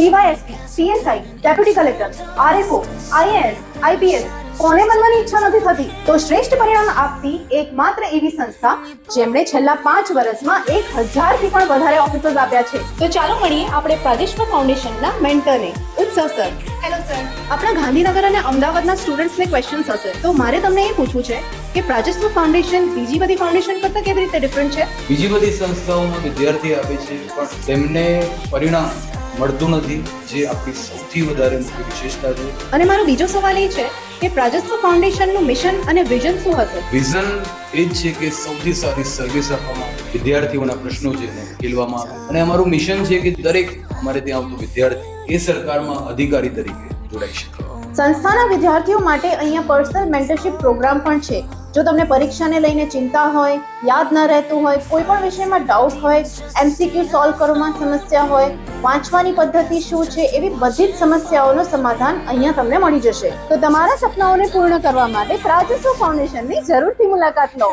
DYSP, PSI, deputy collector, RFO, IAS, IPS કોને બનવાની ઈચ્છા નથી થતી? તો શ્રેષ્ઠ પરિણામ આપતી એકમાત્ર એવી સંસ્થા જેમણે છેલ્લા 5 વર્ષમાં 1000 થી પણ વધારે ઓફિસર્સ આપ્યા છે. તો ચાલો મળીએ આપણે પ્રાદેશિક ફાઉન્ડેશનના મેન્ટરને, ઉત્સવ સર. Hello sir. આપણા ગાંધીનગર અને અમદાવાદના સ્ટુડન્ટ્સને ક્વેશ્ચન્સ હશે, તો મારે તમને એ પૂછવું છે કે પ્રાજસ્વ ફાઉન્ડેશન બીજી બધી ફાઉન્ડેશન કરતાં કેવી રીતે ડિફરન્ટ છે? બીજી બધી સંસ્થાઓમાં વિદ્યાર્થી આપે છે પણ તેમને પરિણામ મળતું નથી, જે આપણી સૌથી વધારે મોટી વિશેષતા છે. અને મારો બીજો સવાલ એ છે કે પ્રાજસ્વ ફાઉન્ડેશનનું મિશન અને વિઝન શું હશે? વિઝન એ જ છે કે સૌથી સારી સર્વિસ આપવામાં આવે, વિદ્યાર્થીઓના પ્રશ્નો છે એને ઉકેલવામાં આવે, અને અમારું મિશન છે કે દરેક અમારે ત્યાં આવતું વિદ્યાર્થી એ સરકારમાં અધિકારી તરીકે જોડાઈ શકે. સંસ્થાના વિદ્યાર્થીઓ માટે અહીંયા પર્સનલ મેન્ટરશિપ પ્રોગ્રામ પણ છે. જો તમને પરીક્ષાને લઈને ચિંતા હોય, યાદ ન રહેતું હોય, કોઈ પણ વિષયમાં ડાઉટ હોય, એમસીક્યુ સોલ્વ કરવામાં સમસ્યા હોય, વાંચવાની પદ્ધતિ શું છે, એવી બધી જ સમસ્યાઓનું સમાધાન અહીંયા તમને મળી જશે. તો તમારા સપનાઓને પૂર્ણ કરવા માટે પ્રાજસ્વ ફાઉન્ડેશનની જરૂરથી મુલાકાત લો.